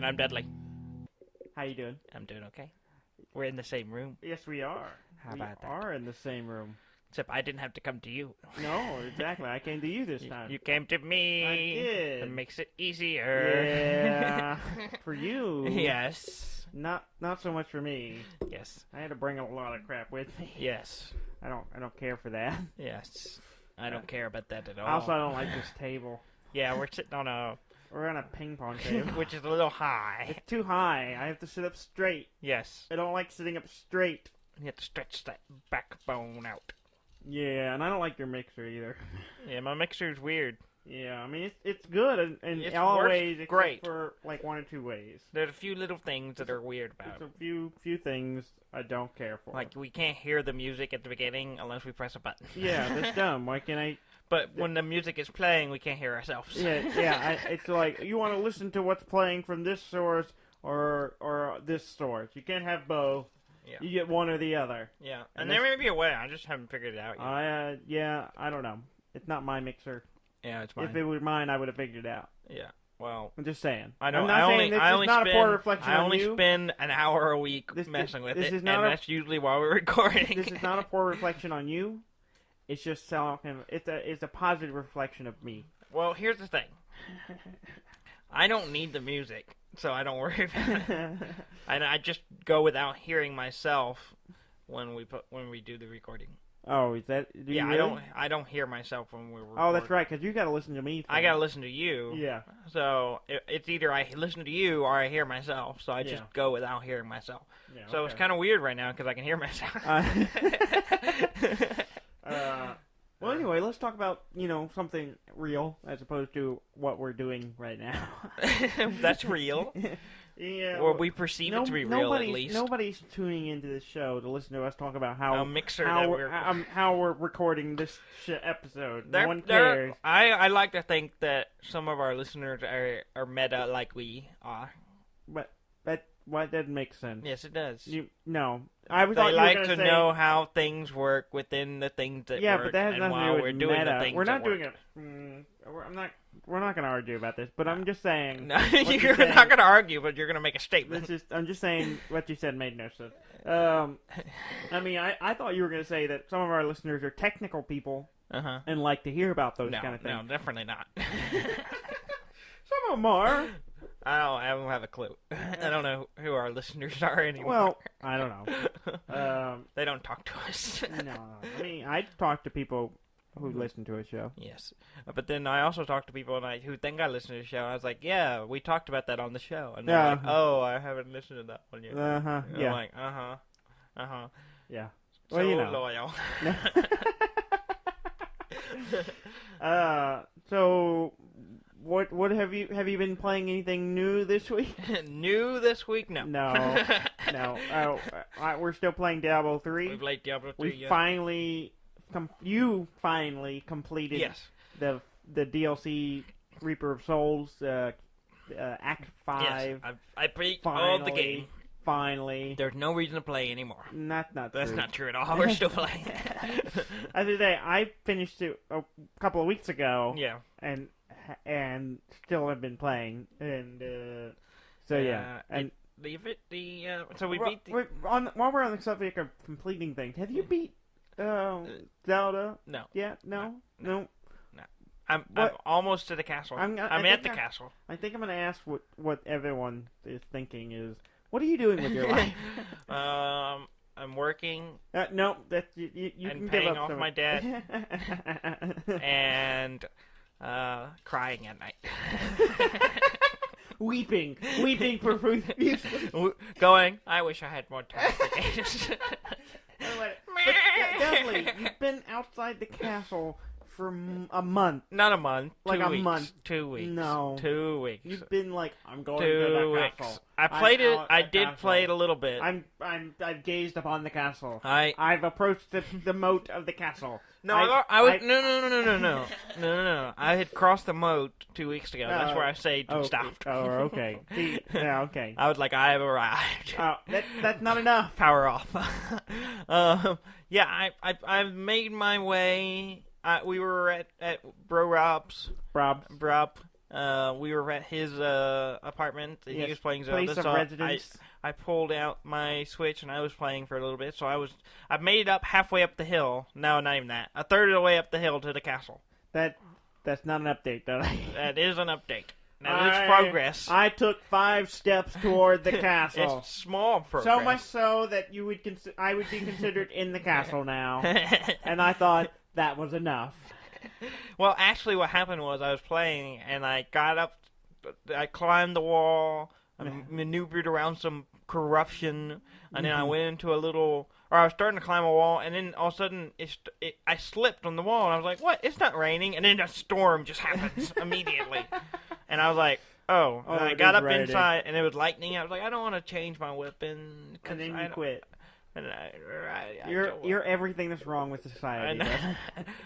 And I'm Dudley. How you doing? I'm doing okay. We're in the same room. Yes, we are. How about that? We are in the same room. Except I didn't have to come to you. No, exactly. I came to you this time. You came to me. I did. It makes it easier. Yeah. For you. Yes. Not so much for me. Yes. I had to bring a lot of crap with me. Yes. I don't care for that. Yes. I don't care about that at all. Also, I don't like this table. Yeah, we're sitting on a... We're on a ping pong table. which is a little high. It's too high. I have to sit up straight. Yes. I don't like sitting up straight. You have to stretch that backbone out. Yeah, and I don't like your mixer either. Yeah, my mixer's weird. Yeah, I mean, it's good in It's all works ways except great. for like one or two ways. There's a few little things that are weird about There's it. a few things I don't care for. Like, we can't hear the music at the beginning unless we press a button. Yeah, that's dumb. Why can't I? But when the music is playing, we can't hear ourselves. Yeah. It's like you want to listen to what's playing from this source or this source. You can't have both. Yeah. You get one or the other. Yeah, and there may be a way. I just haven't figured it out yet. I don't know. It's not my mixer. Yeah, it's mine. If it were mine, I would have figured it out. Yeah, well, I'm just saying. I know. I'm not saying this is not a poor reflection on you. spend an hour a week messing with it, and that's usually while we're recording. This is not a poor reflection on you. It's just it's a positive reflection of me. Well, here's the thing. I don't need the music, so I don't worry about it. And I just go without hearing myself when we do the recording. Oh, is that? Really? I don't hear myself when we're recording. Oh, that's right, because you got to listen to me. I got to listen to you. Yeah. So it's either I listen to you or I hear myself. So I just go without hearing myself. Yeah, so it's kind of weird right now because I can hear myself. Well, anyway, let's talk about, something real as opposed to what we're doing right now. That's real. Yeah. Or we perceive it to be real, at least. Nobody's tuning into this show to listen to us talk about how we're recording this episode. No one cares. I like to think that some of our listeners are meta like we are. But that doesn't make sense. Yes, it does. No. They like to know how things work within the things that work. Yeah, but that has nothing to do with doing meta. the things we're not that doing work. it. We're not going to argue about this, but I'm just saying. No, you're not going to argue, but you're going to make a statement. I'm just saying what you said made no sense. I mean, I thought you were going to say that some of our listeners are technical people and like to hear about those kind of things. No, definitely not. Some of them are. I don't have a clue. I don't know who our listeners are anymore. Well, I don't know. They don't talk to us. No. I mean, I talk to people who listen to a show. Yes. But then I also talk to people who think I listen to the show. I was like, yeah, we talked about that on the show. And they're like, oh, I haven't listened to that one yet. Yeah. I'm like, Yeah. So well, loyal. So... What have you been playing anything new this week? New this week? No. No. We're still playing Diablo 3. We've played Diablo 3. You finally completed the DLC Reaper of Souls Act 5. Yes, I beat all the game. Finally. There's no reason to play anymore. That's true. Not true at all. We're still playing. As I say, I finished it a couple of weeks ago. Yeah. And still have been playing, and so yeah. And so we beat. While we're on the subject of completing things, have you beat Zelda? No. Yeah. No. I'm almost to the castle. I'm at the castle. I think I'm going to ask what everyone is thinking is. What are you doing with your life? I'm working. No, that you can paying give up off my debt. And crying at night. weeping for food. Going, I wish I had more time for games. Dudley, you've been outside the castle for a month. Not a month. Like 2 a weeks. month. 2 weeks. No. 2 weeks. You've been like, I'm going 2 to the weeks. castle. I played it. I did play it a little bit. I've gazed upon the castle. I've approached the moat of the castle. No. I had crossed the moat 2 weeks ago. That's where I saved and stopped. Oh, okay. Yeah, okay. I was like, I have arrived. That's not enough. Power off. Yeah, I've made my way. We were at Bro Rob's. We were at his apartment, and he was playing Zelda. Place of residence. I pulled out my Switch, and I was playing for a little bit. So I made it up halfway up the hill. No, not even that. A third of the way up the hill to the castle. That's not an update, though. That is an update. Now, it's progress. I took 5 steps toward the castle. It's small progress. So much so that I would be considered in the castle now. And I thought that was enough. Well, actually, what happened was I was playing, and I got up, I climbed the wall, I maneuvered around some corruption, and then I went into a little... Or I was starting to climb a wall, and then all of a sudden, I slipped on the wall, and I was like, what? It's not raining. And then a storm just happens immediately. And I was like, oh. And I got up inside, and it was lightning. I was like, I don't want to change my weapon. And then you quit. And You're everything that's wrong with society. And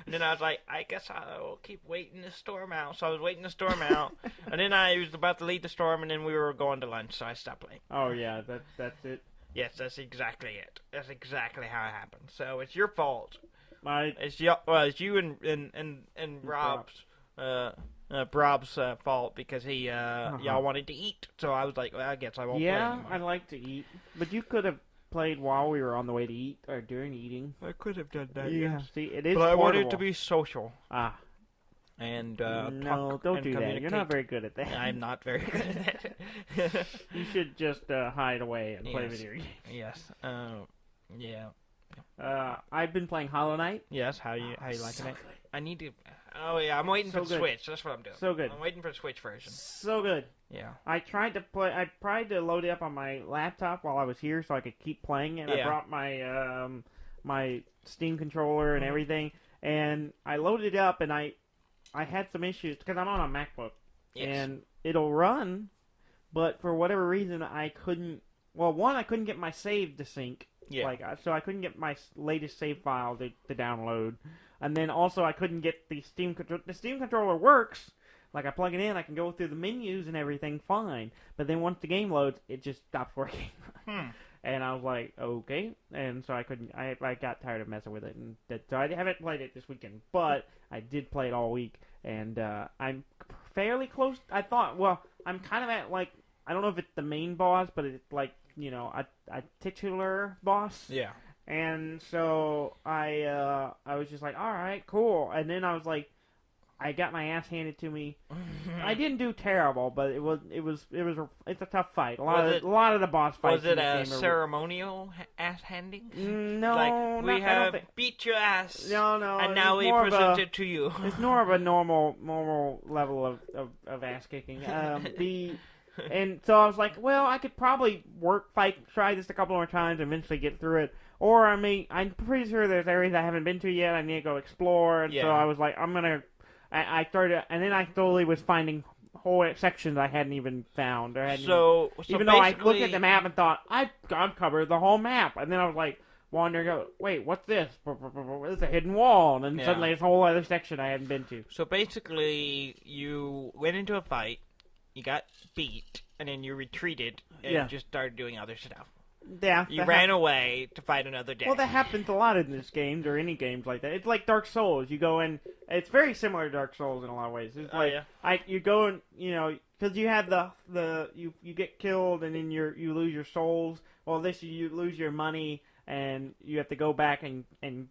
then I was like, I guess I'll keep waiting the storm out. So I was waiting the storm out, and then I was about to leave the storm, and then we were going to lunch, so I stopped playing. Oh, yeah, that's it. Yes, that's exactly it. That's exactly how it happened. So it's your fault. It's you and Rob's fault because y'all wanted to eat. So I was like, well, I guess I won't play anymore. I like to eat, but you could have played while we were on the way to eat or during eating. I could have done that. Yeah, yes. See, it is. But portable. I wanted to be social. And no, don't do that. You're not very good at that. I'm not very good at that. You should just hide away and play video games. Yes. Yeah. I've been playing Hollow Knight. Yes. How you liking it? Good. I need to. Oh yeah, I'm waiting for the Switch. That's what I'm doing. So good. I'm waiting for the Switch version. So good. Yeah. I tried to load it up on my laptop while I was here so I could keep playing it. I brought my my Steam controller and everything, and I loaded it up, and I had some issues because I'm on a MacBook, and it'll run, but for whatever reason I couldn't. Well, one, I couldn't get my save to sync. Yeah. So I couldn't get my latest save file to download, and then also I couldn't get the Steam controller. The Steam controller works. Like, I plug it in, I can go through the menus and everything fine. But then once the game loads, it just stops working. And I was like, okay. And so I couldn't, I got tired of messing with it. And so I haven't played it this weekend. But I did play it all week. And I'm fairly close. I thought, well, I'm kind of at, like, I don't know if it's the main boss, but it's like, you know, a titular boss. Yeah. And so I was just like, all right, cool. And then I was like, I got my ass handed to me. I didn't do terrible, but it's a tough fight. A lot of the boss fights. Was it a ceremonial ass handing? No, like we have beat your ass. No, and now we present it to you. It's more of a normal level of ass kicking. And so I was like, well, I could probably try this a couple more times, and eventually get through it. Or I'm pretty sure there's areas I haven't been to yet. I need to go explore. And so I was like, I started, and then I slowly was finding whole sections I hadn't even found. Even though I looked at the map and thought, I've covered the whole map. And then I was like, wandering, wait, what's this? It's a hidden wall. And then suddenly it's a whole other section I hadn't been to. So basically, you went into a fight, you got beat, and then you retreated, and just started doing other stuff. Yeah. You ran away to fight another day. Well, that happens a lot in this game, or any games like that. It's like Dark Souls. You go in, it's very similar to Dark Souls in a lot of ways. It's like, you go in, you know, because you have you get killed, and then you lose your souls. Well, you lose your money, and you have to go back and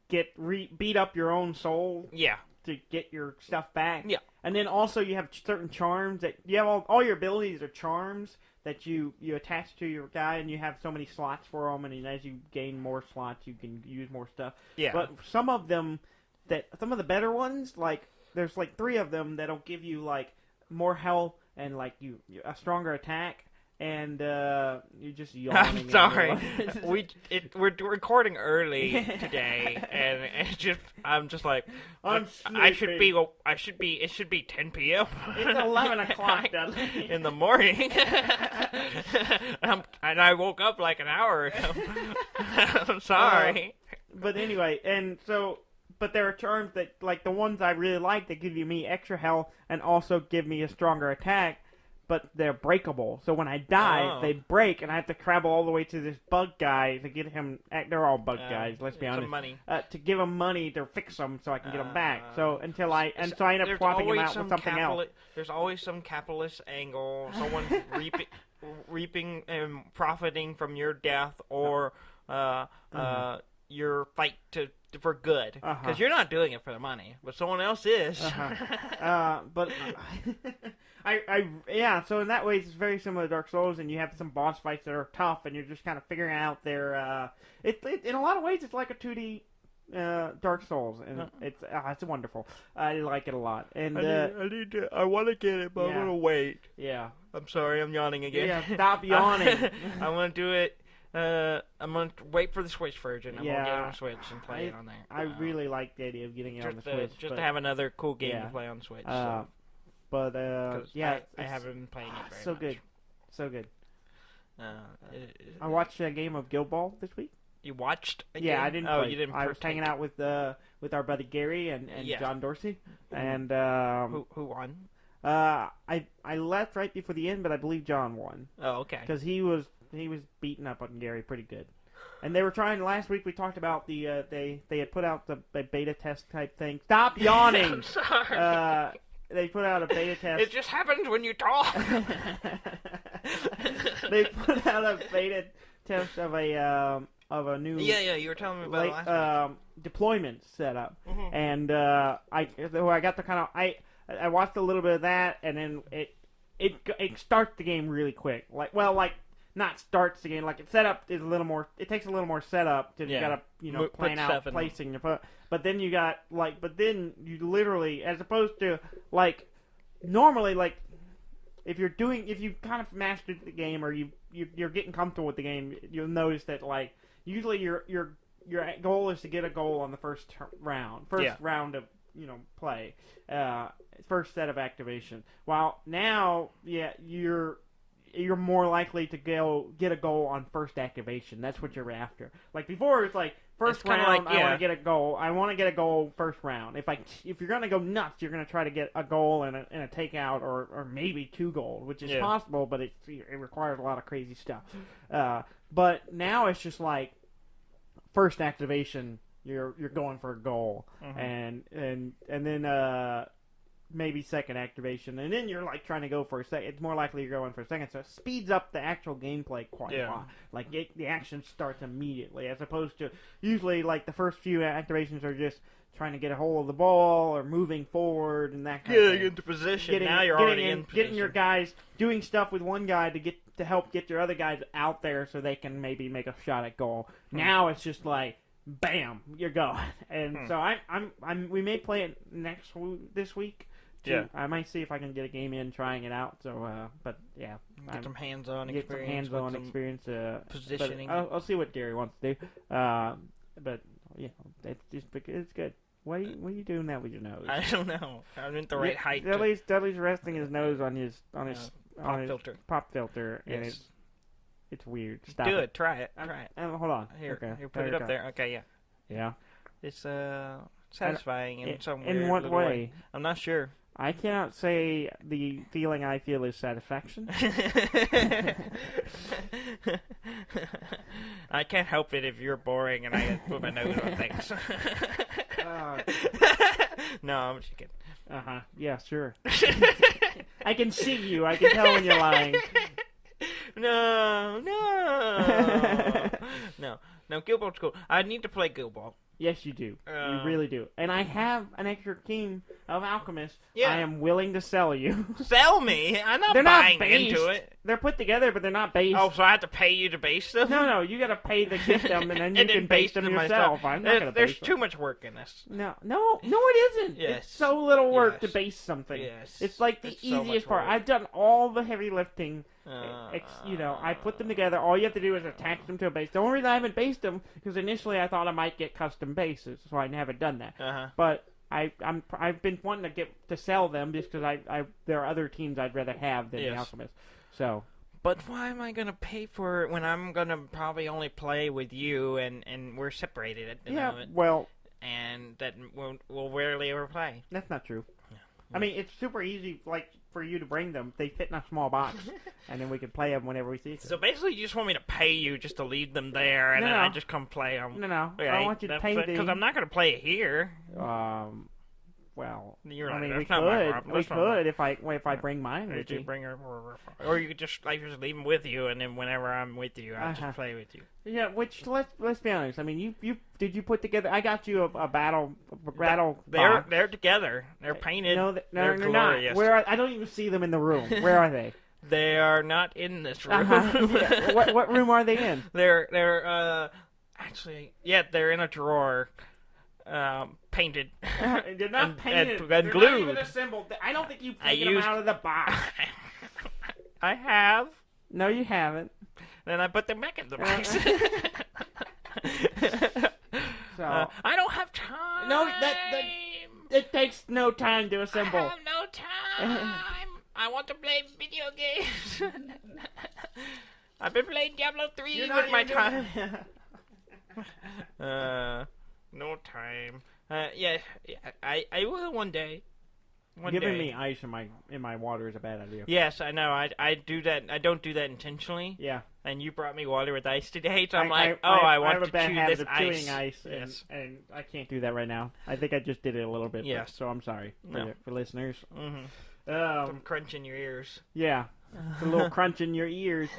beat up your own soul. Yeah. To get your stuff back. Yeah. And then also you have certain charms that you have all your abilities are charms that you attach to your guy, and you have so many slots for them, and as you gain more slots, you can use more stuff. Yeah. But some of the better ones, like there's like 3 of them that'll give you like more health and like a stronger attack. And you're just yawning. I'm sorry. We're recording early today, and I'm just like, it should be 10 p.m. It's 11 o'clock, Dudley. In the morning. And I woke up like an hour ago. I'm sorry. But anyway, but there are charms that, like the ones I really like, that give me extra health and also give me a stronger attack. but they're breakable. So when I die, they break, and I have to travel all the way to this bug guy to get him. They're all bug guys. Let's be honest. Some money. To give him money to fix them, so I can get them back. So so I end up swapping them out with something else. There's always some capitalist angle. Someone reaping and profiting from your death, or your fight for good, because you're not doing it for the money, but someone else is. But so in that way it's very similar to Dark Souls, and you have some boss fights that are tough, and you're just kind of figuring out their. In a lot of ways, it's like a 2D Dark Souls, and it's wonderful. I like it a lot, and I want to get it, but I'm gonna wait. Yeah, I'm sorry, I'm yawning again. Yeah, stop yawning. I want to do it. I'm going to wait for the Switch version. I'm going to get it on Switch and play it on there. I really like the idea of getting it on the Switch. Just to have another cool game to play on Switch. I haven't been playing it very much. So good. I watched a game of Guild Ball this week. You watched a game? Yeah, I didn't play. You didn't I was hanging out with our buddy Gary and John Dorsey. And who won? I left right before the end, but I believe John won. Oh, okay. Because he was beating up on Gary pretty good. And they were trying, last week we talked about they had put out the beta test type thing. Stop yawning! I'm sorry. They put out a beta test. It just happens when you talk. They put out a beta test of a new you were telling me about it last week. Deployment setup. Mm-hmm. And I got the kind of I watched a little bit of that, and then it starts the game really quick. Not starts the game, like it setup is a little more. It takes a little more setup to you gotta plan out placing your foot. But then you got but then you literally, as opposed to normally if you kind of mastered the game, or you're getting comfortable with the game, you'll notice that usually your goal is to get a goal on the first round of play, first set of activation. While now, you're more likely to get a goal on first activation. That's what you're after. Before, it's first round, I want to get a goal. I want to get a goal first round. If you're gonna go nuts, you're gonna try to get a goal and a takeout, or maybe 2 goals, which is possible, but it requires a lot of crazy stuff. But now it's just first activation, you're going for a goal, and then maybe second activation, and then you're trying to go for a second. It's more likely you're going for a second, so it speeds up the actual gameplay quite a lot. The action starts immediately, as opposed to usually the first few activations are just trying to get a hold of the ball or moving forward and that kind of thing. Getting into position. Now you're already in position. Getting your guys doing stuff with one guy to help get your other guys out there so they can maybe make a shot at goal. Now it's just bam, you're going. And so we may play it this week. Yeah, I might see if I can get a game in trying it out. So, but yeah, get some hands-on experience. Positioning. I'll see what Gary wants to do. But it's good. What are you doing that with your nose? I don't know. I'm in the right height. Dudley's resting his nose on his pop filter, yes. And it's weird. Stop do it. it. Try it. Hold on. Here, put it up there. Okay, yeah. Yeah. It's satisfying in some weird in what way? I'm not sure. I cannot say the feeling I feel is satisfaction. I can't help it if you're boring and I put my nose on things. No, I'm just kidding. Yeah, sure. I can see you. I can tell when you're lying. No. Guild Ball's cool. I need to play Guild Ball. Yes, you do. You really do. And I have an extra team of alchemists. Yeah. I am willing to sell you. Sell me? I'm not buying into it. They're put together, but they're not based. Oh, so I have to pay you to base them? No, you got to pay to get them, and then you can base them yourself. I'm not going to base them. There's too much work in this. No, it isn't. Yes. It's so little work to base something. Yes. It's the easiest part. I've done all the heavy lifting. I put them together. All you have to do is attach them to a base. The only reason I haven't based them because initially I thought I might get custom bases, so I haven't done that. But I've been wanting to sell them just because there are other teams I'd rather have than the Alchemist. So. But why am I gonna pay for it when I'm gonna probably only play with you and we're separated at the moment? Well. And that we'll rarely ever play. That's not true. I mean, it's super easy, like, for you to bring them. They fit in a small box, and then we can play them whenever we see them. So basically, you just want me to pay you just to leave them there, and then I just come play them. No. Okay, I want you to pay me. Because I'm not going to play it here. Well, You're I mean, right. we That's not my could. problem. We That's not my- could if I bring mine with you. Or you could just leave them with you, and then whenever I'm with you, I just play with you. Yeah, which let's be honest. I mean, you put together. I got you a battle. They're together. They're painted. No, they're glorious. not. Where I don't even see them in the room. Where are they? They are not in this room. Yeah. What room are they in? They're actually they're in a drawer. Painted. They're not painted. And they're glued. Not even assembled. I don't think you've taken them out of the box. I have. No, you haven't. Then I put them back in the box. So I don't have time. No, it takes no time to assemble. I have no time. I want to play video games. I've been playing Diablo 3 with my time. No time. I will one day. Giving me ice in my water is a bad idea. Yes, I know. I do that. I don't do that intentionally. Yeah. And you brought me water with ice today, so I'm I have want a bad chew habit this of chewing ice, and I can't do that right now. I think I just did it a little bit. Yes. So I'm sorry for listeners. Mm-hmm. Some crunch in your ears. Yeah. It's a little crunch in your ears.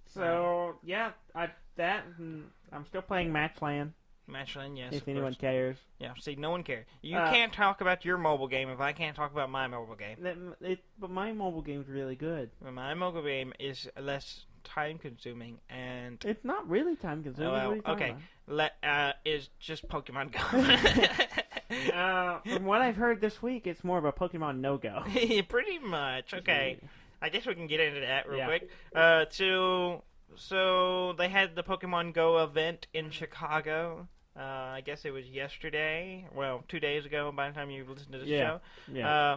So yeah, I'm still playing Matchland. Matchland, yes. If anyone cares. Yeah, see, no one cares. You can't talk about your mobile game if I can't talk about my mobile game. But my mobile game's really good. My mobile game is less time-consuming, and... It's not really time-consuming. Well, okay. Is just Pokemon Go. From what I've heard this week, it's more of a Pokemon no-go. Pretty much. Okay. I guess we can get into that real quick. So they had the Pokemon Go event in Chicago. I guess it was yesterday. Well, 2 days ago by the time you listened to the show. Yeah.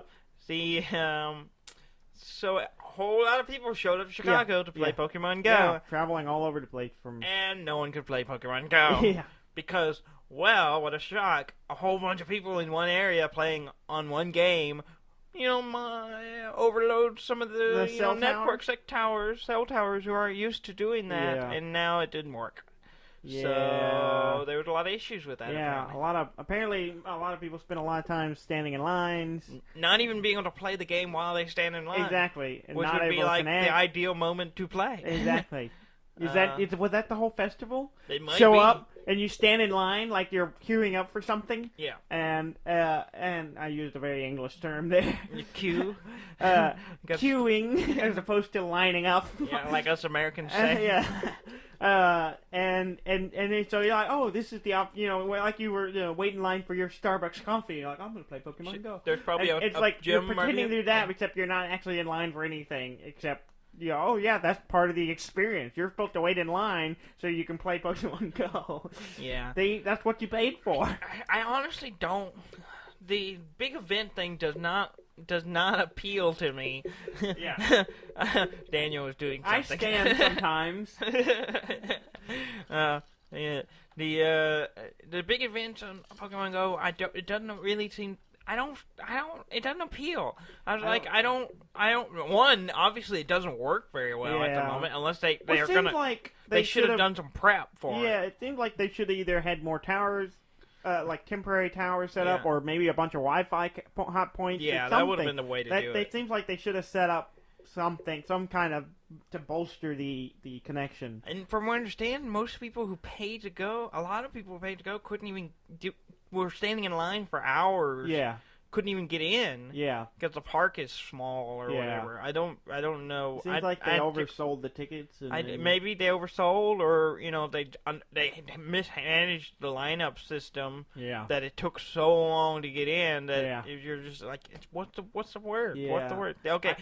So a whole lot of people showed up to Chicago to play Pokemon Go. Yeah, traveling all over the place And no one could play Pokemon Go. Yeah. Because, well, what a shock. A whole bunch of people in one area playing on one game overload some of the network cell towers who are used to doing that, and now it didn't work. Yeah. So there was a lot of issues with that. Yeah, apparently a lot of people spend a lot of time standing in lines, not even being able to play the game while they stand in line. Exactly, and which not would be able like to connect. the ideal moment to play. Exactly. Was that the whole festival? It might Show be. up and you stand in line like you're queuing up for something. Yeah. And I used a very English term there. You queue. Queuing as opposed to lining up. Yeah, like us Americans say. And so you're like, oh, this is the like you were waiting in line for your Starbucks coffee. You're like, I'm gonna play Pokemon Go. There's probably it's like you're pretending to do that, except you're not actually in line for anything except. Oh yeah, that's part of the experience. You're supposed to wait in line so you can play Pokemon Go. Yeah. That's what you paid for. I honestly don't. The big event thing does not appeal to me. Yeah. Daniel was doing something. I stand sometimes. The big events on Pokemon Go, it doesn't really seem. It doesn't appeal. I don't. One, obviously, it doesn't work very well at the moment, unless they should have done some prep for it. Yeah, it seems like they should have either had more towers, like temporary towers set up, or maybe a bunch of Wi-Fi hot points. Yeah, that would have been the way to do it. It seems like they should have set up some kind of to bolster the connection. And from what I understand, most people who pay to go, a lot of people who paid to go couldn't even were standing in line for hours. Yeah. Couldn't even get in. Yeah. Because the park is small or whatever. I don't know. It seems like they oversold the tickets. Maybe they oversold, or they mismanaged the lineup system. Yeah. That it took so long to get in that you're just like, what's the word? Yeah. What's the word? Okay,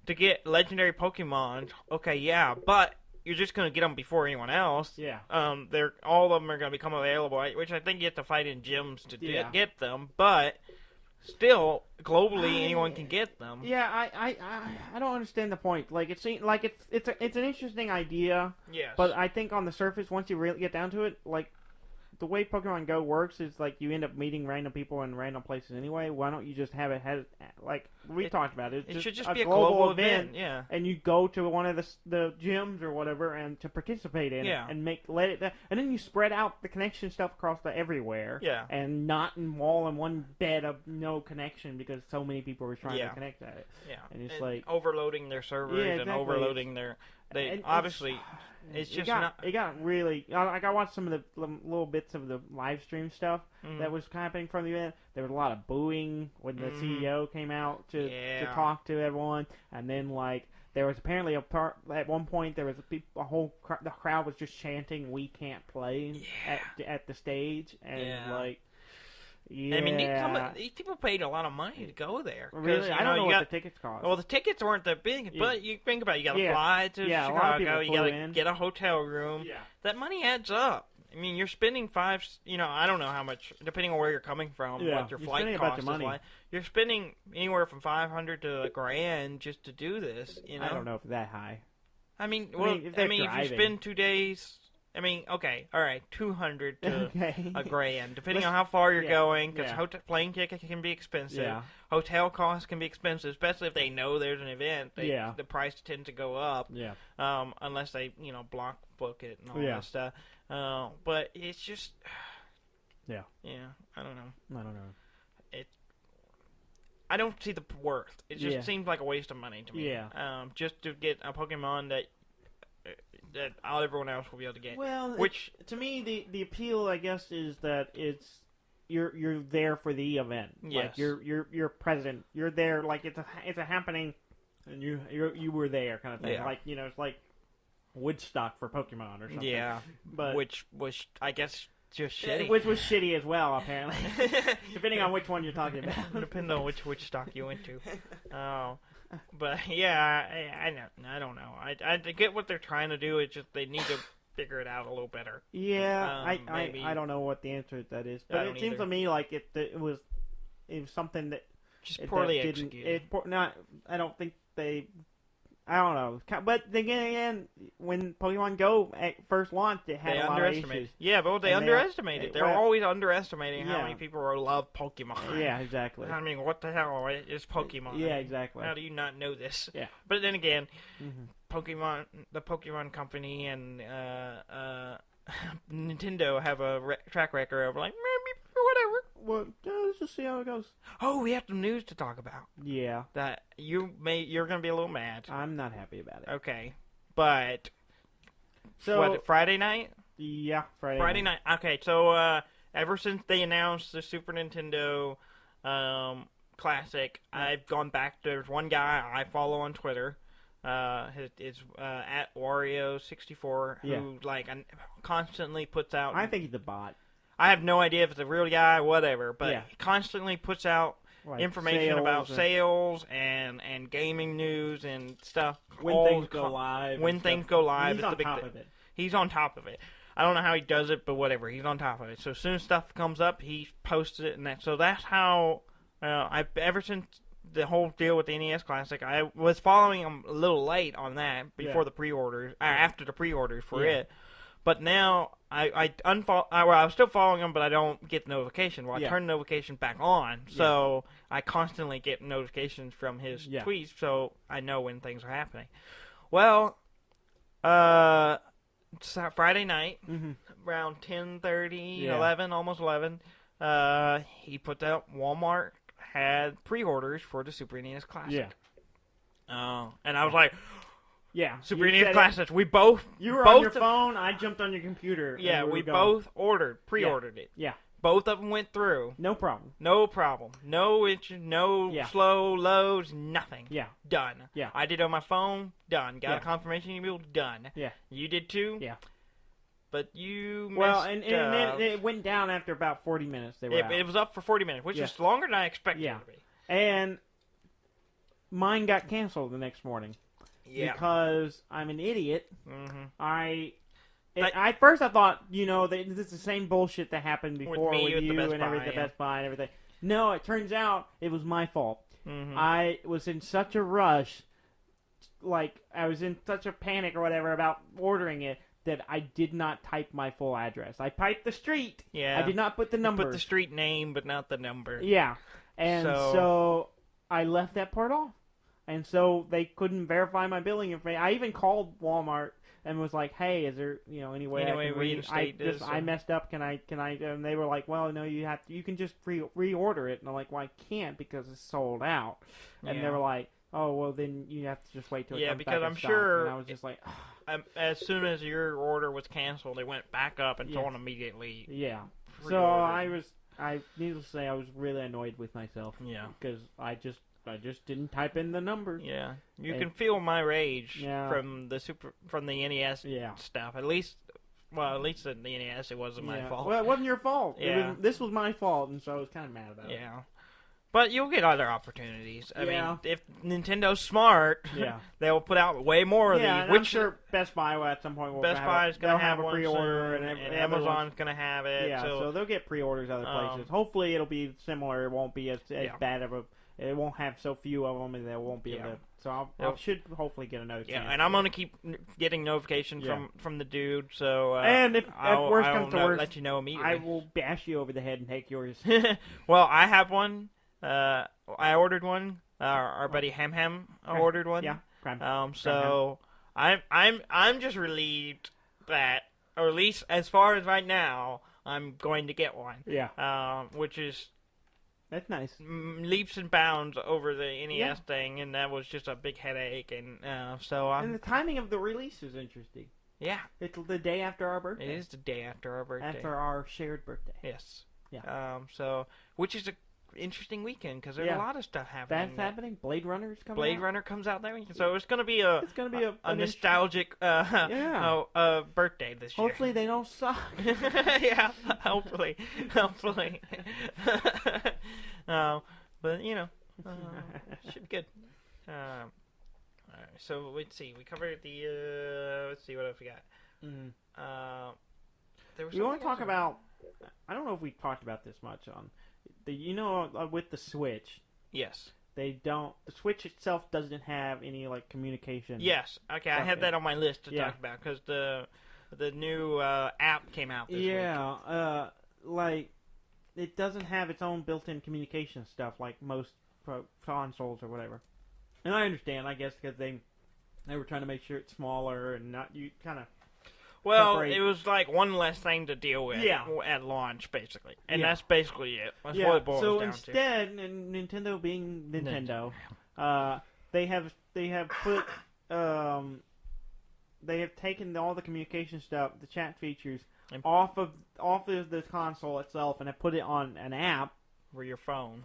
to get legendary Pokemon. Okay, yeah, but you're just going to get them before anyone else. Yeah. All of them are going to become available, which I think you have to fight in gyms to get them, but still, globally, anyone can get them. Yeah, I don't understand the point. Like, it seems like it's an interesting idea. Yes. But I think on the surface, once you really get down to it, like, the way Pokemon Go works is like you end up meeting random people in random places anyway. Why don't you just have it like we talked about it? It should just be a global event, yeah. And you go to one of the gyms or whatever and to participate in it and let it, and then you spread out the connection stuff across everywhere. Yeah. And not all in one bed of no connection because so many people were trying to connect at it. Yeah. And it's like overloading their servers and overloading their. Obviously, it's just not. It got really. Like I watched some of the little bits of the live stream stuff that was happening from the event. There was a lot of booing when the CEO came out to talk to everyone, and then like there was apparently a part at one point there was the crowd was just chanting "We can't play" at the stage, and like. Yeah. I mean, these people paid a lot of money to go there. Really? I don't know what the tickets cost. Well, the tickets weren't that big, but you think about it. You got to fly to Chicago. You got to get a hotel room. Yeah. That money adds up. I mean, you're spending I don't know how much, depending on where you're coming from, what your flight cost is like. You're spending anywhere from $500 to $1,000 just to do this. You know? I don't know if it's that high. I mean, if you spend 2 days... I mean, okay, all right, $200 to $1,000, depending on how far you're going, because plane ticket can be expensive. Yeah. Hotel costs can be expensive, especially if they know there's an event. The price tends to go up. Yeah. Unless they, block book it and all that stuff. But it's just. Yeah. Yeah. I don't know. I don't see the worth. It just seems like a waste of money to me. Yeah. Just to get a Pokemon that everyone else will be able to get. Well, to me, the appeal, I guess, is that you're there for the event. Yes. Like you're present. You're there. Like it's a happening, and you were there, kind of thing. Yeah. Like it's like Woodstock for Pokemon or something. Yeah. But which was, I guess, just shitty. Which was shitty as well, apparently. Depending on which one you're talking about. Depending on which Woodstock you went to. Oh. But yeah, I don't know. I get what they're trying to do. It's just they need to figure it out a little better. Yeah, I don't know what the answer to that is, but it seems to me like it was something that just poorly executed. I don't think they. I don't know, but again, when Pokemon Go first launched, it had a lot of issues. Yeah, but they underestimated. They're always underestimating how many people love Pokemon. Yeah, exactly. I mean, what the hell is Pokemon? Yeah, exactly. How do you not know this? Yeah. But then again, the Pokemon Company and Nintendo have a track record of like, whatever. Well, let's just see how it goes. Oh, we have some news to talk about. Yeah. That you're going to be a little mad. I'm not happy about it. Okay. But, Friday night? Yeah, Friday night. Okay, so ever since they announced the Super Nintendo Classic, I've gone back. There's one guy I follow on Twitter. It's at Wario64, who constantly puts out... I think he's a bot. I have no idea if it's a real guy, whatever, but he constantly puts out information about sales and gaming news and stuff. When things go live. He's on top of it. He's on top of it. I don't know how he does it, but whatever. He's on top of it. So as soon as stuff comes up, he posts it, and so that's how ever since the whole deal with the NES Classic, I was following him a little late on that before the pre-orders, after the pre-orders for it. But now I was still following him, but I don't get the notification. Well, I turn the notification back on, so I constantly get notifications from his tweets, so I know when things are happening. Well, Friday night, around 10:30, 11, almost 11, he put out Walmart had pre-orders for the Super NES Classic. Yeah. And I was like... Yeah, Super NES Classic. We both. You were on your phone. I jumped on your computer. Yeah, we both pre-ordered it. Yeah, both of them went through. No problem. No issues. No slow loads. Nothing. Yeah, done. Yeah, I did on my phone. Done. Got a confirmation email. Done. Yeah, you did too. Yeah, but you and then it went down after about 40 minutes. It was up for 40 minutes, which is longer than I expected it to be. And mine got canceled the next morning. Yeah. Because I'm an idiot. Mm-hmm. At first I thought, this is the same bullshit that happened before with you and everything, Best Buy and everything. No, it turns out it was my fault. Mm-hmm. I was in such a rush, like I was in such a panic or whatever about ordering it that I did not type my full address. I typed the street. Yeah. I did not put the number. Put the street name, but not the number. Yeah. And so I left that part off. And so they couldn't verify my billing information. I even called Walmart and was like, "Hey, is there any way I can reinstate this? I messed up. Can I?" And they were like, "Well, no, you can just reorder it." And I'm like, "Well, I can't because it's sold out." And they were like, "Oh, well, then you have to just wait till it comes because back I'm in stock." sure. And I was just like, as soon as your order was canceled, they went back up and sold immediately. Yeah. So needless to say, I was really annoyed with myself. Yeah. Because I just didn't type in the number. Yeah. You can feel my rage from the NES stuff. At least the NES, it wasn't my fault. Well, it wasn't your fault. Yeah. This was my fault, and so I was kind of mad about it. Yeah. But you'll get other opportunities. I mean, if Nintendo's smart, they'll put out way more of these. And I'm sure Best Buy at some point will Buy's going to have a pre-order, and Amazon's going to have it. Yeah, so they'll get pre-orders other places. Hopefully, it'll be similar. It won't be as bad of a. It won't have so few of them, and they won't be able to. So I should hopefully get another chance. Yeah, and I'm going to keep getting notifications from the dude. So and if worst comes to worst, let you know immediately. I will bash you over the head and take yours. Well, I have one. I ordered one. Our buddy Ham ordered one. Yeah. So I'm just relieved that, or at least as far as right now, I'm going to get one. Yeah. Which is. That's nice. Leaps and bounds over the NES thing, and that was just a big headache, and so. And the timing of the release is interesting. Yeah. It's the day after our birthday. It is the day after our birthday. After our shared birthday. Yes. Yeah. So, which is a interesting weekend because there's a lot of stuff happening. That's happening. Blade Runner's coming. Blade Runner comes out that weekend, so it's going to be a nostalgic birthday this year. Hopefully they don't suck. Yeah, hopefully. But should be good. All right, so let's see. We covered the. Let's see what else we got. You want to talk about? I don't know if we talked about this much on. With the Switch. Yes. The Switch itself doesn't have any communication. Yes. Okay, I had that on my list to talk about because the new app came out this week. Yeah. It doesn't have its own built-in communication stuff like most consoles or whatever. And I understand, I guess, because they were trying to make sure it's smaller and not you kind of. Well, separate. it was like one less thing to deal with at launch, basically. And that's basically it. That's what it boils down to. So instead, Nintendo being Nintendo, they have put they have taken all the communication stuff, the chat features, off of the console itself, and have put it on an app for your phone.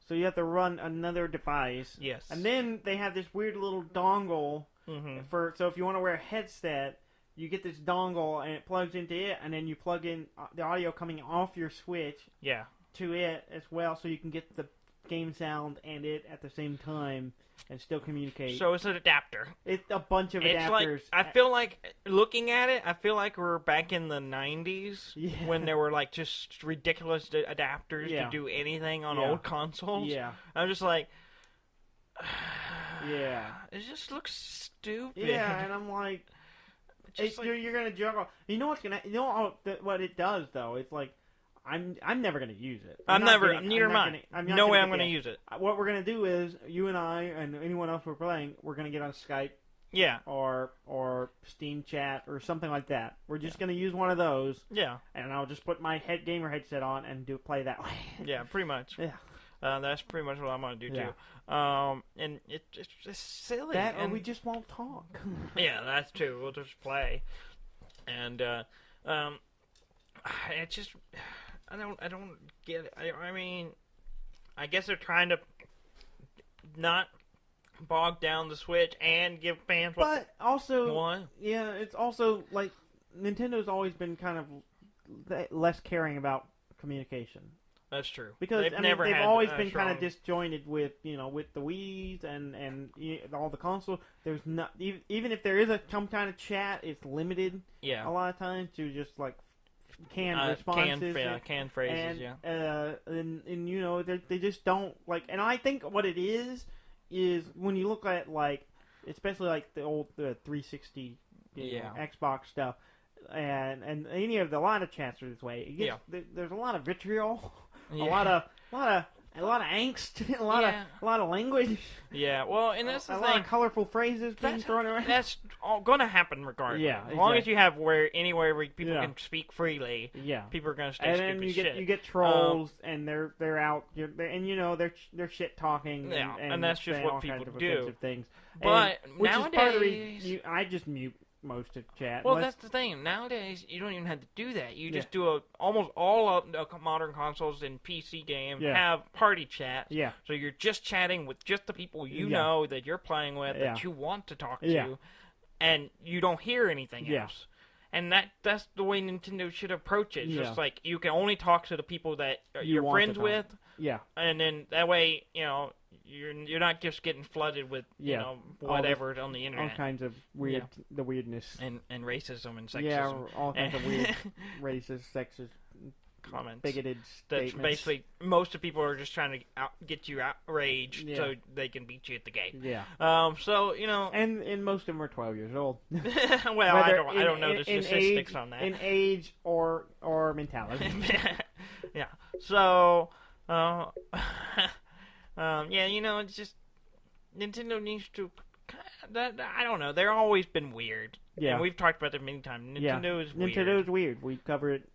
So you have to run another device. Yes. And then they have this weird little dongle. So if you want to wear a headset, you get this dongle and it plugs into it, and then you plug in the audio coming off your Switch to it as well, so you can get the game sound and it at the same time and still communicate. So it's an adapter. It's a bunch of adapters. I feel like, looking at it, we're back in the 90s when there were just ridiculous adapters to do anything on old consoles. Yeah. I'm just like... Yeah. It just looks stupid. Yeah, and I'm like, you're gonna juggle. You know what it does though? It's like I'm never gonna use it. Neither am I. No way I'm gonna use it. What we're gonna do is you and I and anyone else we're playing, we're gonna get on Skype. Yeah. Or Steam Chat or something like that. We're just gonna use one of those. Yeah. And I'll just put my gamer headset on and play that way. Yeah, pretty much. Yeah. That's pretty much what I'm going to do, too. And it's just silly. Or we just won't talk. Yeah, that's true. We'll just play. And, it's just... I don't get it. I mean, I guess they're trying to not bog down the Switch and give fans what But also... want. Yeah, it's also, Nintendo's always been kind of less caring about communication. That's true. Because they've always been kind of disjointed with with the Wii's and all the consoles. There's not even if there is some kind of chat, it's limited. Yeah. A lot of times to just canned responses, canned phrases. And they just don't And I think what it is when you look at especially the old 360 Xbox stuff, and any of a lot of chats are this way. There's a lot of vitriol, a lot of angst, a lot of language. Yeah, well, and that's the thing. A lot of colorful phrases being thrown around. That's all going to happen regardless. Yeah, as long as you have anywhere where people can speak freely. Yeah, people are going to stay stupid shit. And then you get trolls, and they're out, they're shit talking. Yeah, and that's just what people do. Things. But which nowadays, is part of the reason I just mute most of chat. Well, that's the thing. Nowadays, you don't even have to do that. You just do almost all of the modern consoles and PC games have party chat. Yeah. So you're just chatting with just the people you know that you're playing with, that you want to talk to, and you don't hear anything else. And that's the way Nintendo should approach it. It's just like you can only talk to the people that you're friends with. Yeah. And then that way, you're not just getting flooded with whatever on the internet. All kinds of the weirdness and racism and sexism. Yeah, all kinds of weird racist, sexist comments, bigoted statements. That's basically most of people are just trying to get you outraged so they can beat you at the game. Yeah. And most of them are 12 years old. Well, I don't know the statistics on that. In age or mentality. Yeah. So. It's just Nintendo needs to. I don't know. They've always been weird. Yeah, and we've talked about it many times. Nintendo is weird. Nintendo is weird. We cover it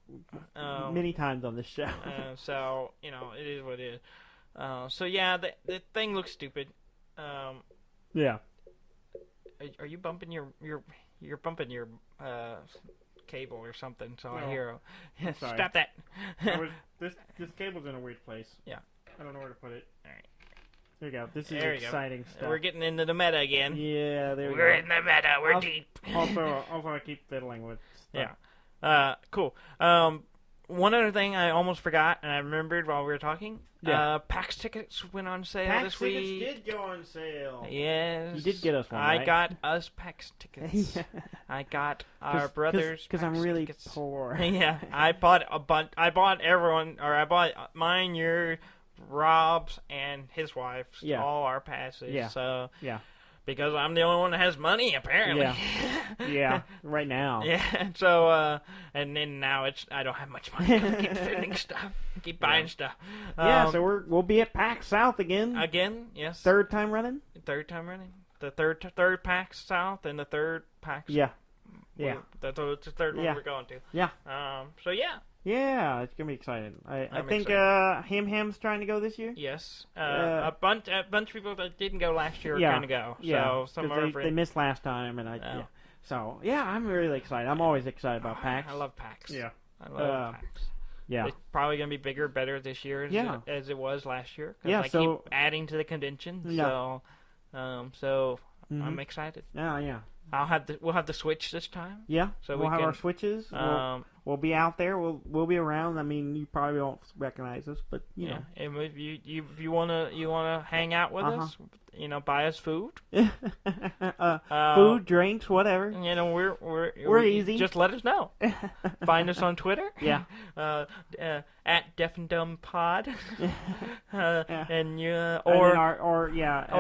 many times on this show. So it is what it is. The thing looks stupid. Yeah. Are you bumping you're bumping your cable or something? So I hear. Stop that. This cable's in a weird place. Yeah. I don't know where to put it. All right. There you go. This is exciting stuff. We're getting into the meta again. Yeah, there we go. We're in the meta. We're deep. Also, I keep fiddling with stuff. Yeah. Cool. One other thing I almost forgot, and I remembered while we were talking. PAX tickets went on sale this week. PAX tickets did go on sale. Yes. You did get us one, right? I got us PAX tickets. I got our brothers because I'm really poor. Yeah. I bought everyone, or I bought mine, your, Rob's, and his wife's, all our passes. Yeah. So, because I'm the only one that has money, apparently. Yeah, right now. Yeah, so, and then now I don't have much money because I keep spending stuff, keep buying stuff. So we'll be at PAX South again. Again, yes. Third time running? The third PAX South and the third PAX. Yeah. That's the third one we're going to. Yeah. So, yeah. Yeah, it's gonna be exciting. I think Ham's trying to go this year. Yes, a bunch of people that didn't go last year are going to go. Yeah, so they missed last time, and So I'm really excited. I'm always excited about PAX. I love PAX. Yeah, I love PAX. Yeah, it's probably gonna be bigger, better this year as it was last year. Yeah, I keep adding to the convention. Yeah. So I'm excited. Yeah. We'll have the Switch this time. Yeah, so we'll have our Switches. We'll be out there. We'll be around. I mean, you probably won't recognize us, but you know. And if you wanna hang out with us, buy us food. Food, drinks, whatever. We're easy. Just let us know. Find us on Twitter. Yeah. At Deaf and Dumb Pod. And or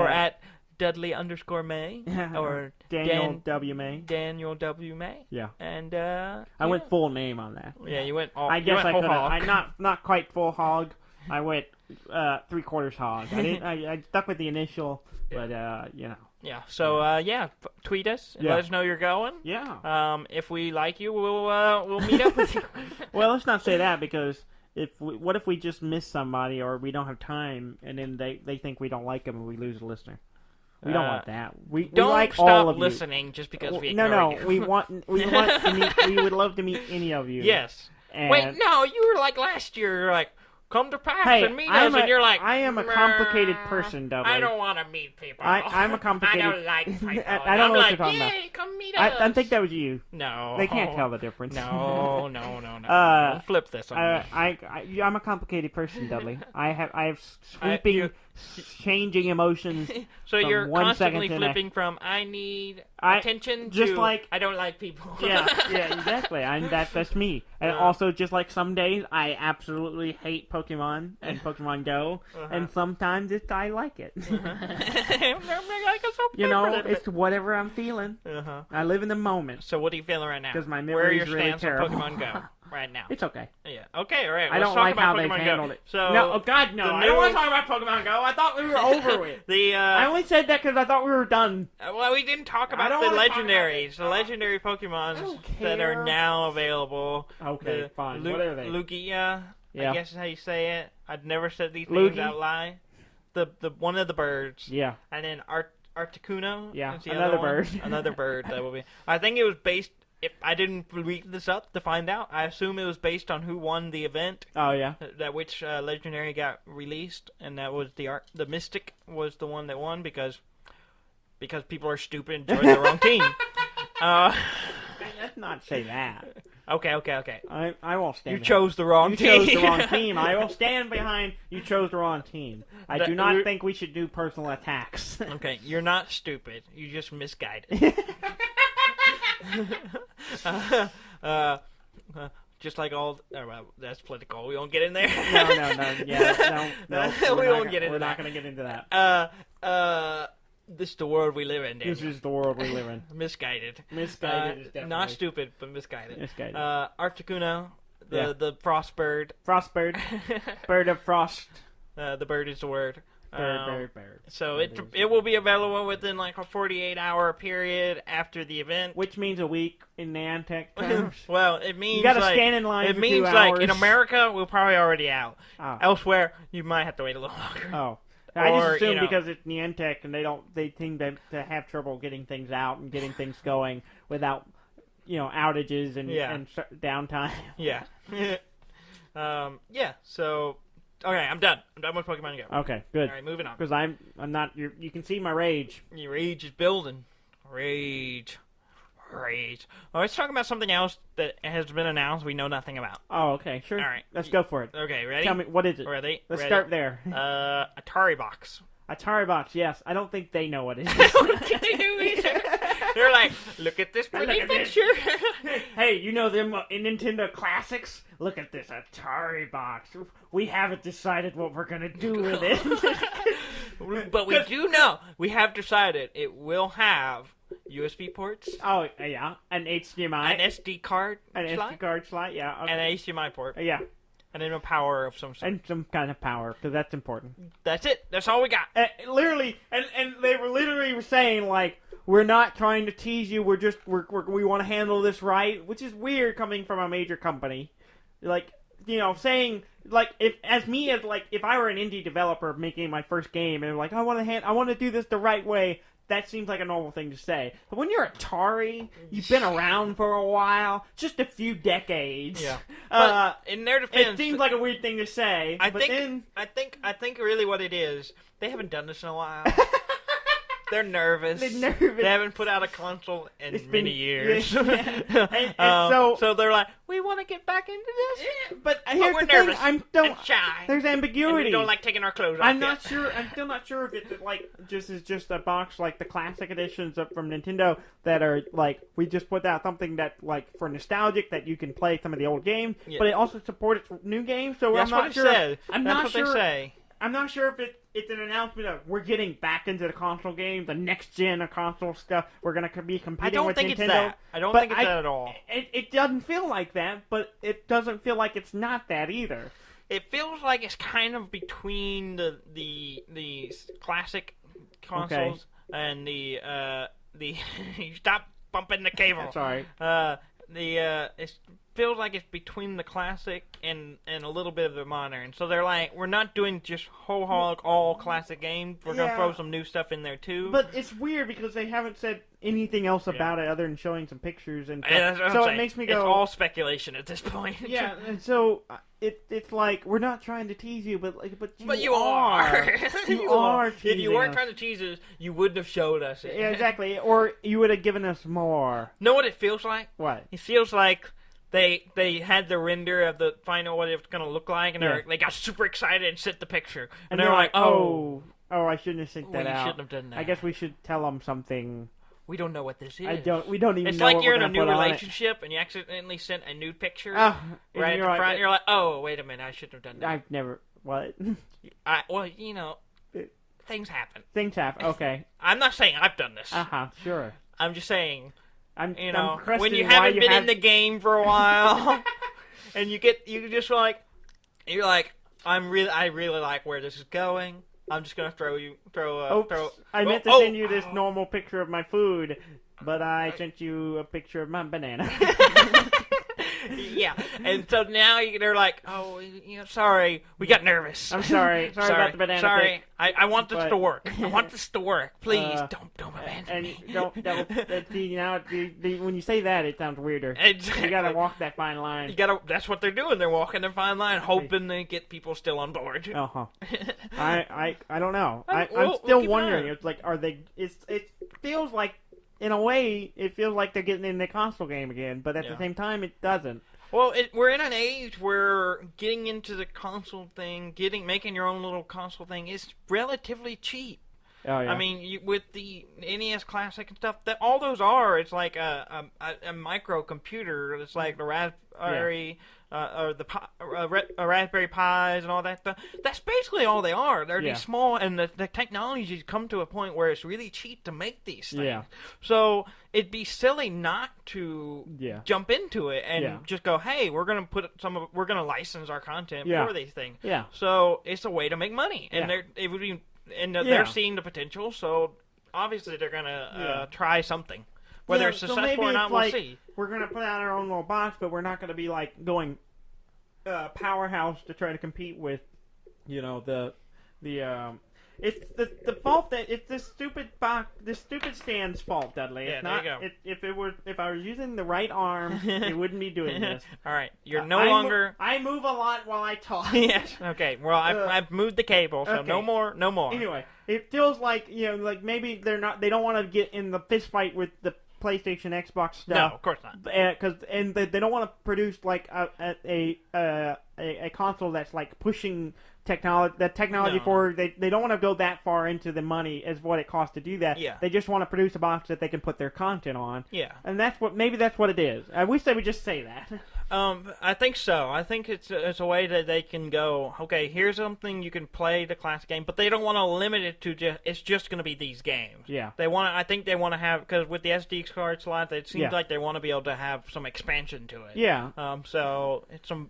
at Dudley_May or Daniel W. May. Daniel W. May. Yeah. And I went full name on that. Yeah, you went all. I guess I could have. I'm not quite full hog. I went 3/4 hog. I stuck with the initial, but Yeah. So tweet us. Let us know you're going. Yeah. If we like you, we'll meet up with you. Well, let's not say that because. What if we just miss somebody or we don't have time and then they think we don't like them and we lose a listener? We don't want that. We don't like stop all of listening just because we ignore you. we want to meet. We would love to meet any of you. Yes. And wait, no, you were like last year. You're like, come to PAX and meet us, and you're like, I am a complicated person, Dudley. I don't want to meet people. I'm a complicated. I don't like people. I don't know what you're talking about. Come meet us. I think that was you. No, they can't tell the difference. No. Don't flip this on me. I'm a complicated person, Dudley. I have sweeping, changing emotions. So you're constantly flipping from I need attention just to like I don't like people. Yeah, exactly. That's me. And also, just like some days, I absolutely hate Pokemon and Pokemon Go, and sometimes I like it. You know, it's whatever I'm feeling. I live in the moment. So what are you feeling right now? Because my Where are memory your is really stance terrible. on Pokemon Go right now? It's okay. Yeah. Okay. All right. I don't like how they've handled it. So no, oh God, no! I don't want to talk about Pokemon Go. I thought we were over with. I only said that because I thought we were done. Well, we didn't talk about the legendaries, the legendary Pokemon that are now available. Okay, fine. What are they? Lugia. I guess is how you say it. I've never said these names out loud. The one of the birds. Yeah. And then Articuno. Yeah. Another bird. Another bird. That will be. I think it was based. If I didn't read this up to find out, I assume it was based on who won the event. Oh yeah. That which legendary got released, and that was the Mystic was the one that won because people are stupid and joined the wrong team. Let's not say that. Okay. I won't stand. You chose the wrong team. You chose the wrong team. I will stand behind. You chose the wrong team. I do not think we should do personal attacks. Okay, you're not stupid. You just misguided. Just like all. Well, that's political. We won't get in there. No. Yeah, no. We won't get into that. We're not going to get into that. This is the world we live in, Daniel. This is the world we live in. Misguided. Misguided is definitely. Not stupid, but misguided. Misguided. Articuno, the frost bird. Frost bird. Bird of frost. The bird is the word. Bird. So it will be available within like a 48-hour period after the event. Which means a week in Niantic terms. Well, it means you got to stand in line. It means 2 like hours. in America, we're probably already out. Oh. Elsewhere, you might have to wait a little longer. Oh. I just assume because it's Niantic and they seem to have trouble getting things out and getting things going without, outages and downtime. Yeah. So, okay, I'm done. I'm done with Pokemon Go. Okay, good. All right, moving on. Because I'm not. You can see my rage. Your rage is building. Rage. Well, let's talk about something else that has been announced we know nothing about. Oh, okay, sure. All right. Let's go for it. Okay, ready? Tell me, what is it? Ready? Let's start there. Ataribox. Ataribox, yes. I don't think they know what it is. I don't think they do either. They're like, look at this pretty picture. Hey, you know them Nintendo classics? Look at this Ataribox. We haven't decided what we're going to do with it. But we do know. We have decided it will have USB ports. Oh, yeah. An HDMI. An SD card slot. SD card slot, yeah. Okay. And an HDMI port. Yeah. And then a power of some sort. And some kind of power, because that's important. That's it. That's all we got. Literally, and they were literally saying, like, we're not trying to tease you, we want to handle this right, which is weird coming from a major company. Like, saying, like, if I were an indie developer making my first game, and like, I want to do this the right way, that seems like a normal thing to say. But when you're Atari, you've been around for a while, just a few decades. Yeah. But in their defense, it seems like a weird thing to say. I think really what it is, they haven't done this in a while. They're nervous. They haven't put out a console in many years. Yeah. So they're like, we want to get back into this. But here's we're the nervous thing. and shy. There's ambiguity. And we don't like taking our clothes off. I'm still not sure if it's like just a box like the classic editions from Nintendo that are like we just put out something that like for nostalgic that you can play some of the old games, but it also supports new games. So I'm not sure. That's what they say. I'm not sure if it's an announcement of we're getting back into the console game, the next gen of console stuff. We're going to be competing with Nintendo. It's that. I don't think it's that at all. It doesn't feel like that, but it doesn't feel like it's not that either. It feels like it's kind of between the classic consoles and the stop bumping the cable. Sorry. It feels like it's between the classic and a little bit of the modern. So they're like, we're not doing just whole hog all classic games. We're gonna throw some new stuff in there too. But it's weird because they haven't said anything else about it other than showing some pictures and stuff. So it makes me go. It's all speculation at this point. Yeah, and so it's like we're not trying to tease you, but you are. You are. If you weren't trying to tease us, you wouldn't have showed us it. Yeah, exactly. Or you would have given us more. Know what it feels like? What? It feels like they had the render of the final what it's going to look like, and they got super excited and sent the picture. And they're like, oh, I shouldn't have sent that out. You shouldn't have done that. I guess we should tell them something we don't know what this is. We don't even it's know like what you're we're in a new gonna put on it. relationship and you accidentally sent a nude picture Oh, right at the front. You're like, oh, wait a minute, I shouldn't have done that. I've never... What? Well, you know, things happen. Things happen, okay. I'm not saying I've done this. Uh-huh, sure. I'm just saying, I'm when you haven't been in the game for a while, and you're like, I really like where this is going. I'm just gonna I meant to send you this normal picture of my food, but I sent you a picture of my banana. Yeah, and so now they're like, oh, sorry, we got nervous. I'm sorry about the banana. Sorry, I want this to work. I want this to work. Please don't abandon me. And now when you say that, it sounds weirder. Exactly. You gotta walk that fine line. That's what they're doing. They're walking the fine line, hoping they get people still on board. I don't know. I'm still wondering. It's like, are they? It feels like. In a way, it feels like they're getting in the console game again, but at the same time, it doesn't. Well, we're in an age where getting into the console thing, making your own little console thing is relatively cheap. Oh, yeah. I mean, with the NES Classic and stuff, all those are, it's like a microcomputer. It's like the Raspberry, or the Raspberry Pis and all that stuff. That's basically all they are. They're these small, and the technology's come to a point where it's really cheap to make these things. Yeah. So it'd be silly not to jump into it and just go, hey, we're gonna license our content for these things. Yeah. So it's a way to make money, and they're seeing the potential. So obviously they're gonna try something. Whether it's successful or not, we'll see. We're going to put out our own little box, but we're not going to be like going powerhouse to try to compete with, the it's the fault that it's this stupid box, this stupid stand's fault, Dudley. Yeah, it's not, there you go. If I was using the right arm, it wouldn't be doing this. All right, you're no longer. I move a lot while I talk. Yes. Okay. Well, I've moved the cable, so no more. Anyway, it feels like like maybe they don't want to get in the fist fight with the PlayStation, Xbox stuff. No, of course not. Because they don't want to produce like a console that's like pushing technology forward. They don't want to go that far into the money as what it costs to do that. Yeah. They just want to produce a box that they can put their content on. Yeah. And that's what it is. I wish they would just say that. I think so. I think it's a way that they can go, okay, here's something you can play the classic game, but they don't want to limit it to it's just going to be these games. Yeah. I think they want to have, because with the SD card slot, it seems like they want to be able to have some expansion to it. Yeah. So it's some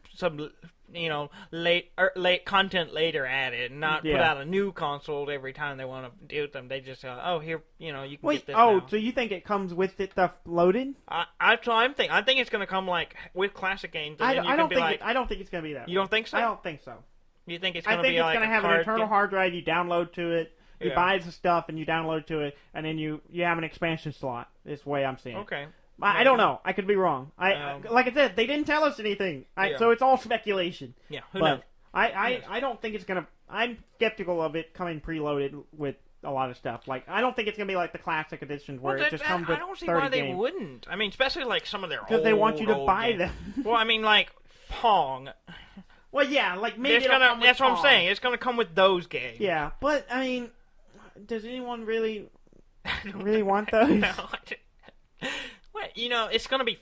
late content later added, not put out a new console every time they want to do them. They just here, you can get this now. So you think it comes with it stuff loaded? I think it's going to come like with classic games. I don't think it's going to be that. You don't think so? I don't think so. You think it's going to be like I think it's going to have an internal hard drive. You download to it. You buy the stuff and you download to it, and then you have an expansion slot. Is the way I'm seeing it. Okay. I don't know. I could be wrong. Like I said, they didn't tell us anything, so it's all speculation. Yeah, who knows? I don't think it's gonna. I'm skeptical of it coming preloaded with a lot of stuff. Like, I don't think it's gonna be like the classic editions where it just comes with 30 games. I don't see why they wouldn't. I mean, especially like some of their because they want you to buy games. them. Well, I mean, like Pong. Well, yeah, like maybe that's what I'm saying. It's gonna come with those games. Yeah, but I mean, does anyone really want those? No. Well, it's going to be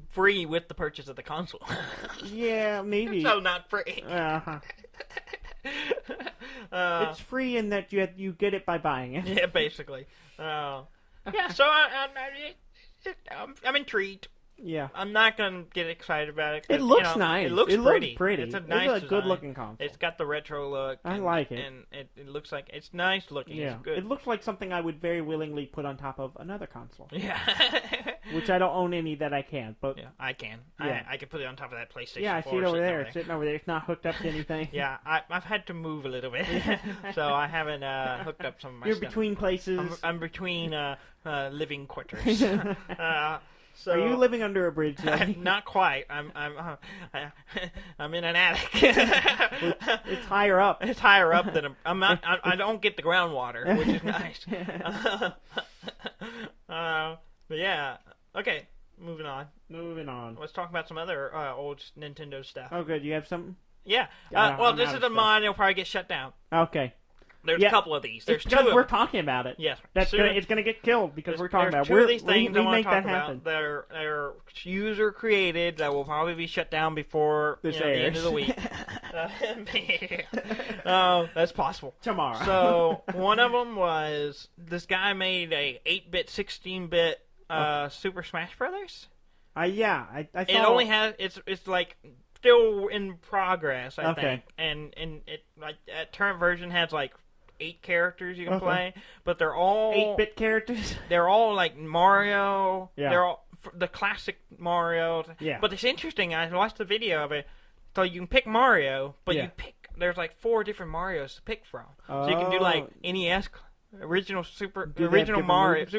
free with the purchase of the console. Yeah, maybe. So not free. It's free in that you get it by buying it. Yeah, basically. Yeah, so I'm intrigued. Yeah. I'm not going to get excited about it. It looks nice. It looks pretty. It's a nice good looking console. It's got the retro look. I like it. And it looks like it's nice looking. Yeah. It's good. It looks like something I would very willingly put on top of another console. Yeah. Which I don't own any that I can. But yeah, I can. Yeah. I can put it on top of that PlayStation 4. Yeah, I see it over there. It's sitting over there. It's not hooked up to anything. Yeah, I've had to move a little bit. So I haven't hooked up some of my You're stuff. between places. I'm between living quarters. So, are you living under a bridge? Not quite. I'm in an attic. It's higher up. It's higher up than I'm not. I don't get the groundwater, which is nice. But yeah. Okay. Moving on. Let's talk about some other old Nintendo stuff. Oh, good. You have something? Yeah. Well, this is a mod. It'll probably get shut down. Okay. There's a couple of these. There's two. We're talking about it. Yes. It's gonna get killed because we're talking about. Two of these things I want to talk happen. about. They're user created. That will probably be shut down before the end of the week. That's possible. Tomorrow. So one of them was this guy made a 8-bit, 16-bit Super Smash Brothers. Yeah, I saw it only has it's like still in progress, I think, and it like that current version has like 8 characters you can play, but they're all 8-bit characters. They're all like Mario. Yeah. They're all the classic Mario. Yeah. But it's interesting. I watched the video of it. So you can pick Mario, but there's like 4 different Marios to pick from. So you can do like NES. Super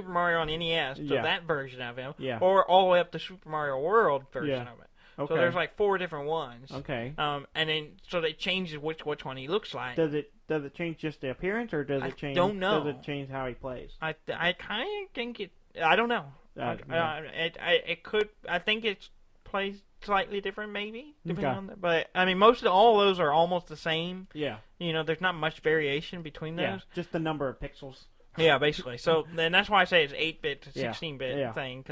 Mario on NES, so that version of him, or all the way up to Super Mario World version of it. Okay. So there's like 4 different ones. Okay. And then so they change which one he looks like. Does it change just the appearance, or does it change? Don't know. Does it change how he plays? I kind of think it. I don't know. It could. I think it plays slightly different, maybe, depending on that. But I mean, all of those are almost the same. Yeah. There's not much variation between those. Yeah, just the number of pixels. Yeah, basically. So then that's why I say it's 8-bit to 16-bit thing.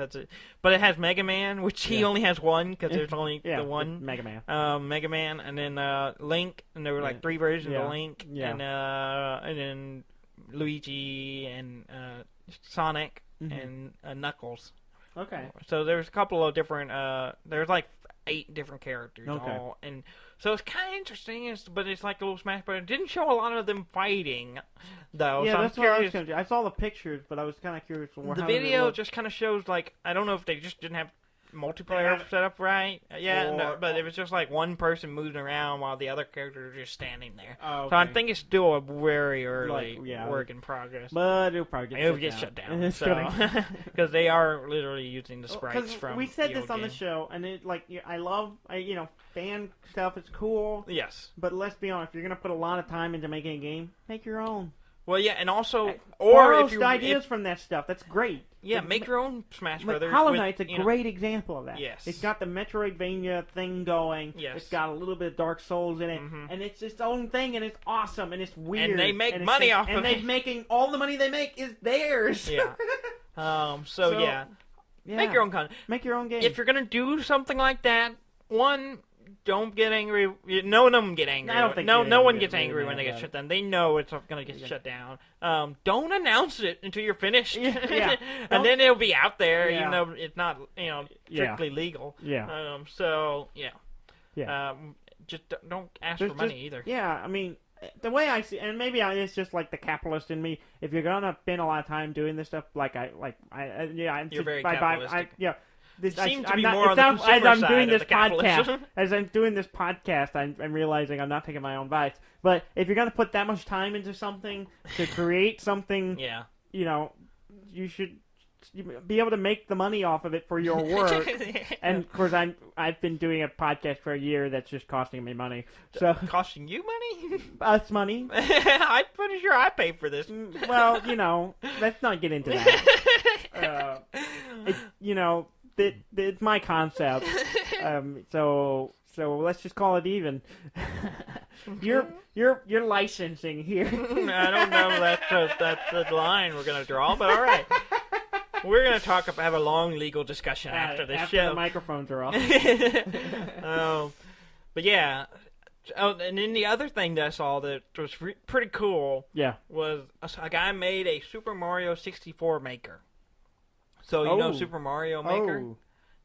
But it has Mega Man, which he only has one because there's only the one Mega Man. Mega Man, and then Link, and there were like 3 versions of Link, and then Luigi and Sonic and Knuckles. Okay. So there's a couple of different. There's like 8 different characters all, and so it's kind of interesting. But it's like a little Smash Bros. It didn't show a lot of them fighting, though. Yeah, so that's what I was going to do. I saw the pictures, but I was kind of curious. The video just kind of shows like I don't know if they just didn't have multiplayer set up right. But it was just like one person moving around while the other characters are just standing there. Oh, okay. So I think it's still a very early work in progress. But it'll probably get shut down. So because they are literally using the sprites from. We said this on the show, and it I love fan stuff. It's cool. Yes. But let's be honest, if you're gonna put a lot of time into making a game, make your own. Well, yeah, and also borrow ideas from that stuff. That's great. Yeah, make your own Smash Brothers. Hollow Knight's a great example of that. Yes. It's got the Metroidvania thing going. Yes. It's got a little bit of Dark Souls in it. And it's its own thing, and it's awesome, and it's weird. And they make money off of it. And they're making all the money they make is theirs. Yeah. So yeah. Make your own content. Make your own game. If you're going to do something like that, don't get angry. No one get angry. I don't think no one gets angry when they get shut down. They know it's going to get shut down. Don't announce it until you're finished. Yeah. And then it'll be out there, even though it's not strictly legal. Yeah. Just don't ask for money either. Yeah, I mean, the way I see, and maybe it's just like the capitalist in me. If you're gonna spend a lot of time doing this stuff, you're very capitalistic. This seems to be more on the consumer side of the capitalism. As I'm doing this podcast, I'm realizing I'm not taking my own advice. But if you're going to put that much time into something to create something, you should be able to make the money off of it for your work. And of course, I've been doing a podcast for a year that's just costing me money. So costing you money? Us money. I'm pretty sure I pay for this. Well, let's not get into that. It's my concept, so let's just call it even. You're licensing here. I don't know if that's the line we're gonna draw, but all right. We're gonna have a long legal discussion after this show. After the microphones are off. But yeah. Oh, and then the other thing that I saw that was pretty cool. Was a guy made a Super Mario 64 maker. So, Super Mario Maker?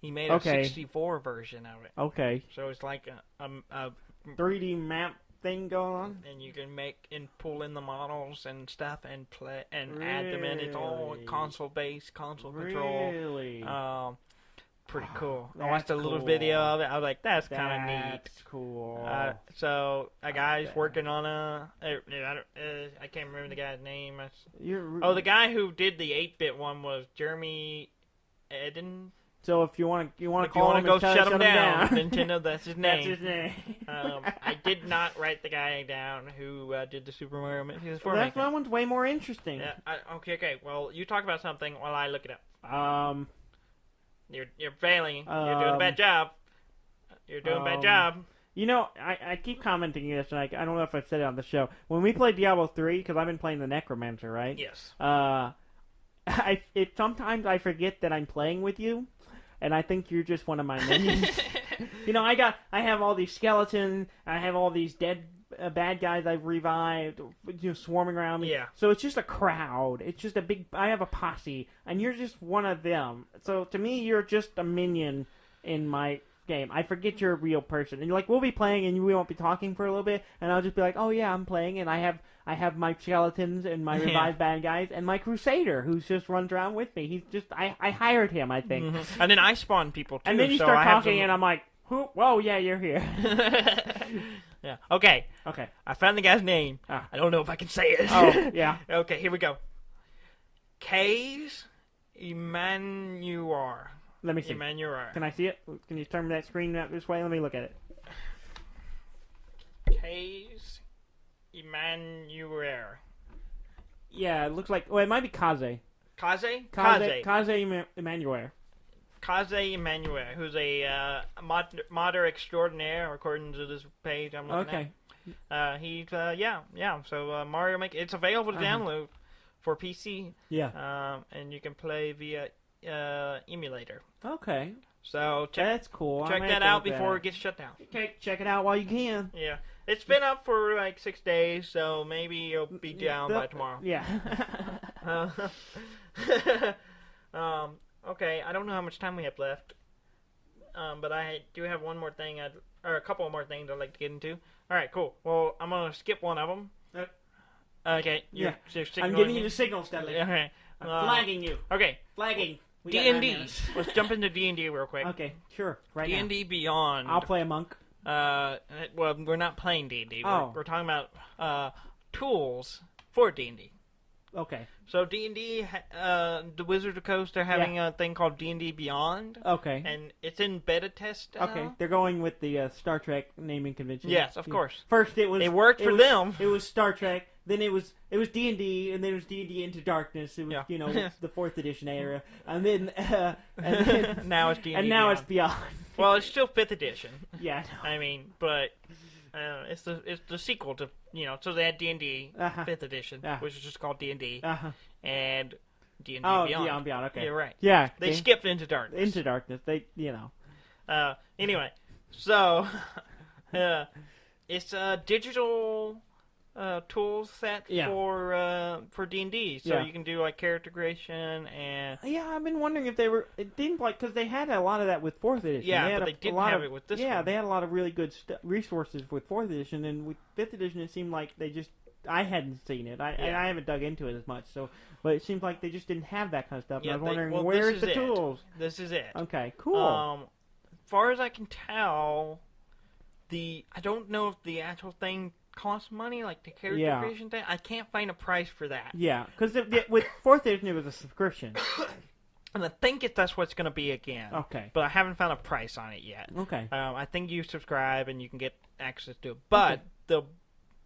He made a 64 version of it. Okay. So it's like a 3D map thing going on? And you can make and pull in the models and stuff and play and add them in. It's all console-based, console control. Really? Pretty cool. I watched a little video of it. I was like, that's kind of neat. That's cool. So a guy's working on I can't remember the guy's name. The guy who did the 8-bit one was Jeremy Eden. So if you want to go shut him down, Nintendo, that's his name. That's his name. I did not write the guy down who did the Super Mario 64. That one's way more interesting. Okay. Well, you talk about something while I look it up. You're failing. You're doing a bad job. You're doing a bad job. You know, I keep commenting this, and I don't know if I've said it on the show. When we played Diablo 3, because I've been playing the Necromancer, right? Yes. Sometimes I forget that I'm playing with you, and I think you're just one of my minions. You know, I have all these skeletons, I have all these dead bad guys I've revived, swarming around me. Yeah. So it's just a crowd. It's just I have a posse, and you're just one of them. So to me, you're just a minion in my game. I forget you're a real person, and we'll be playing, and we won't be talking for a little bit, and I'll just be like, oh yeah, I'm playing, and I have my skeletons and my revived bad guys and my crusader who's just runs around with me. He's just I hired him, I think. Mm-hmm. And then I spawn people too. And then you start talking, and I'm like, who? Whoa, yeah, you're here. Yeah. Okay. I found the guy's name. I don't know if I can say it. Oh, yeah. Okay, here we go. Kays Emmanuel. Let me see. Emmanuel. Can I see it? Can you turn that screen out this way? Let me look at it. Kays Emmanuel. Yeah, it looks like... Well, it might be Kaze. Kaze? Kaze Emmanuel. Kaze Emmanuel, who's a modder extraordinaire, according to this page I'm looking at. He's, so Mario Maker, it's available to download for PC. Yeah. And you can play via emulator. Okay. So that's cool. Check that out before it gets shut down. Okay, check it out while you can. Yeah. It's been up for like 6 days, so maybe it'll be down by tomorrow. Yeah. Okay, I don't know how much time we have left, but I do have one more thing, or a couple more things I'd like to get into. All right, cool. Well, I'm going to skip one of them. Okay. You're I'm giving you the signal, Stanley. Okay. I'm flagging you. Okay. Flagging. D&D. Let's jump into D&D real quick. Okay, sure. Right now. D&D Beyond. I'll play a monk. Well, we're not playing D&D. Oh. We're talking about tools for D&D. Okay. So D&D, the Wizards of the Coast, they're having a thing called D&D Beyond. Okay. And it's in beta test. Okay. They're going with the Star Trek naming convention. Yes, of course. First it was... It worked for them. It was Star Trek. Then it was D&D, and then it was D&D Into Darkness. It was, the 4th edition era. And then... now it's D&D And now it's Beyond. Well, it's still 5th edition. Yeah, I mean, but... it's the sequel to, so they had D&D 5th edition, which is just called D&D, and D&D Beyond. Beyond, okay. Yeah, right. Yeah. They skipped Into Darkness. Into Darkness, Anyway, so, it's a digital tool set for D&D, so you can do, like, character creation and... Yeah, I've been wondering if they were... It didn't, because they had a lot of that with 4th edition. Yeah, but they didn't have it with this one. Yeah, they had a lot of really good resources with 4th edition, and with 5th edition it seemed like they just... I hadn't seen it. And I haven't dug into it as much, but it seems like they just didn't have that kind of stuff. And I was wondering, where's the tools? This is it. Okay, cool. As far as I can tell, I don't know if the actual thing costs money, like the character creation thing. I can't find a price for that. Yeah, because with 4th edition it was a subscription. And I think that's what it's going to be again. Okay. But I haven't found a price on it yet. Okay. I think you subscribe and you can get access to it. But the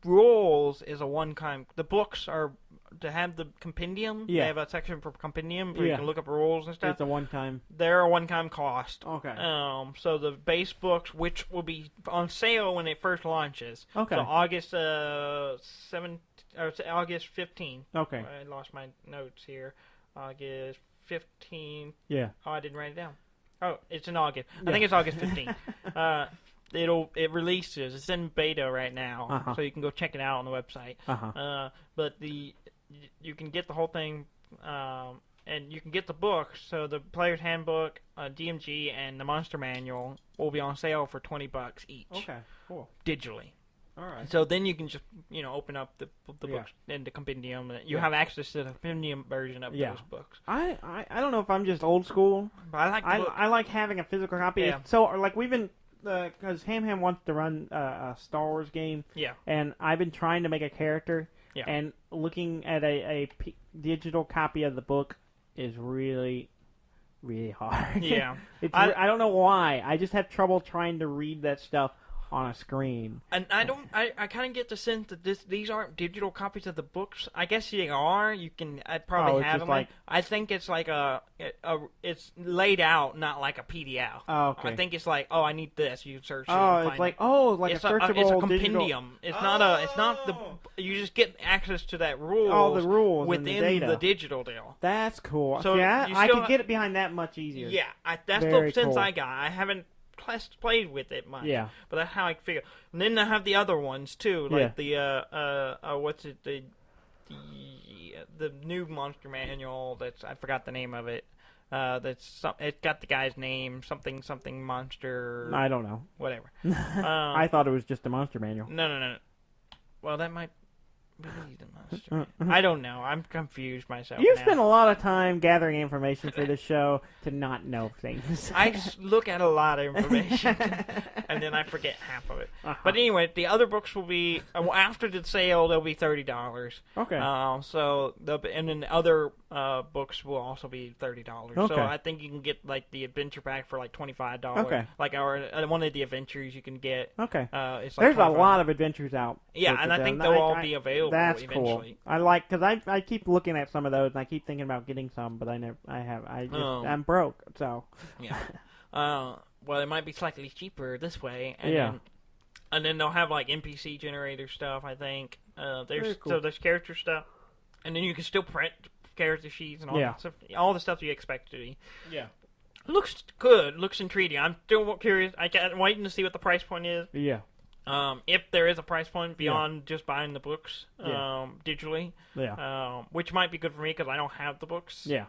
rules is a one-time... The books are... To have the compendium, they have a section for compendium where you can look up rules and stuff. It's a one-time... They're a one-time cost. Okay. So the base books, which will be on sale when it first launches. Okay. So August 15th. Okay. I lost my notes here. August 15th. Yeah. Oh, I didn't write it down. Oh, it's in August. I think it's August 15th. It releases. It's in beta right now, so you can go check it out on the website. But you can get the whole thing, and you can get the books. So the Player's Handbook, DMG, and the Monster Manual will be on sale for $20 each. Okay, cool. Digitally. All right. So then you can just open up the books and the compendium. You have access to the compendium version of those books. I don't know if I'm just old school. But I like the book. I like having a physical copy. Yeah. So like we've been. Because Ham wants to run a Star Wars game, and I've been trying to make a character, and looking at a digital copy of the book is really, really hard. Yeah, I don't know why. I just have trouble trying to read that stuff on a screen. And I kind of get the sense that these aren't digital copies of the books. I guess they are. You can probably have them. I think it's like it's laid out, not like a PDF. Oh, okay. I think it's like, I need this. You search it. Oh, it's like it. a searchable It's a compendium. Digital... It's not the. You just get access to that rules. All the rules within the digital deal. That's cool. So yeah, I can get it behind that much easier. Yeah, that's the sense I got. I haven't played with it much. Yeah, but that's how I figure. And then I have the other ones too, like the what's it, the new Monster Manual. I forgot the name of it. It got the guy's name, something monster. I don't know. Whatever. I thought it was just a Monster Manual. No. Well, that might be the Monster. I don't know. I'm confused myself. You spend a lot of time gathering information for this show to not know things. I look at a lot of information, and then I forget half of it. But anyway, the other books will be after the sale. They'll be $30. Okay. And then the other books will also be $30. Okay. So I think you can get like the adventure pack for like $25. Okay. Like one of the adventures you can get. Okay. It's like There's a lot of adventures out. Yeah, and I think they'll all be available. That's eventually. cool. I like because I keep looking at some of those and I keep thinking about getting some, but I'm broke, so. Yeah. Well, it might be slightly cheaper this way. And then they'll have like NPC generator stuff. I think there's character stuff, and then you can still print character sheets and all that stuff, all the stuff you expect to be. Yeah. Looks good. Looks intriguing. I'm still curious. I'm waiting to see what the price point is. Yeah. If there is a price point beyond just buying the books digitally, which might be good for me because I don't have the books, the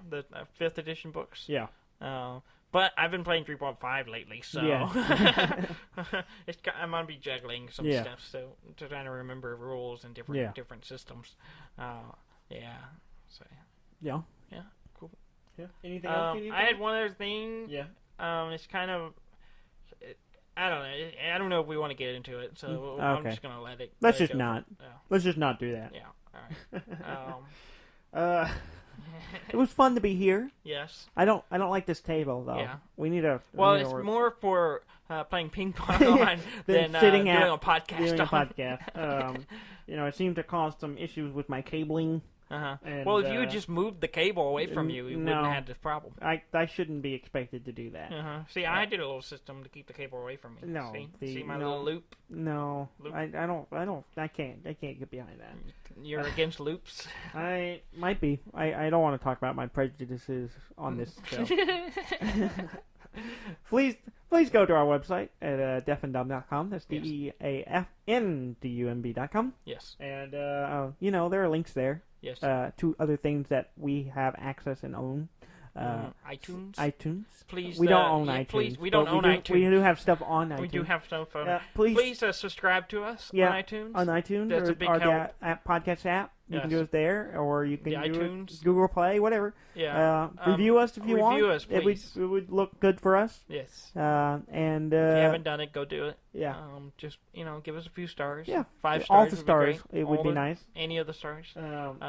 5th edition books. Yeah. But I've been playing 3.5 lately, so I'm gonna be juggling some stuff, so trying to remember rules and different systems. So cool. Yeah. Anything else? I had one other thing. Yeah. It's kind of. I don't know. I don't know if we want to get into it, so I'm just gonna let it. Let's just not. Let's just not do that. Yeah. All right. It was fun to be here. Yes. I don't like this table though. Yeah. We need a. Well, it's more for playing ping pong on than sitting doing a podcast. Doing a podcast. It seemed to cause some issues with my cabling. Well, if you had just moved the cable away from you, you wouldn't have had this problem. I shouldn't be expected to do that. See, I did a little system to keep the cable away from me. No, see my little loop. No, loop? I can't get behind that. You're against loops. I might be. I don't want to talk about my prejudices on this show. Please go to our website at deafandumb.com. That's DEAFNDUMB.com. Yes. And there are links there. Yes. To other things that we have access and own. iTunes. Please. We don't own iTunes. Please, we don't own iTunes. We do have stuff on iTunes. We do have stuff on. Please subscribe to us on iTunes. On iTunes, that's a big help. Podcast app. You can do it there, or you can do iTunes, it Google Play, whatever. Yeah. Review us if you want. Review us, please. It would look good for us. Yes. And if you haven't done it, go do it. Yeah. Just give us a few stars. Yeah. 5 stars. All the stars. Would be great. It would be nice. Any of the stars. And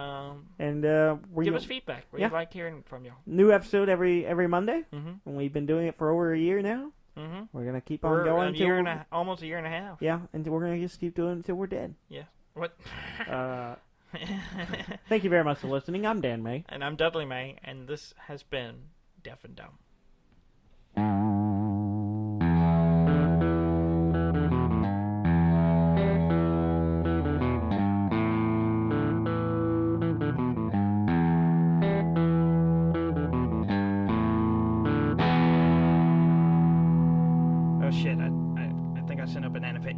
give us feedback. We like hearing from you. New episode every Monday. Mm-hmm. And we've been doing it for over a year now. Mm-hmm. We're gonna keep on going almost a year and a half. Yeah, and we're gonna just keep doing it until we're dead. Yeah. What? Thank you very much for listening. I'm Dan May. And I'm Dudley May, and this has been Deaf and Dumb. Oh shit, I think I sent a banana pig.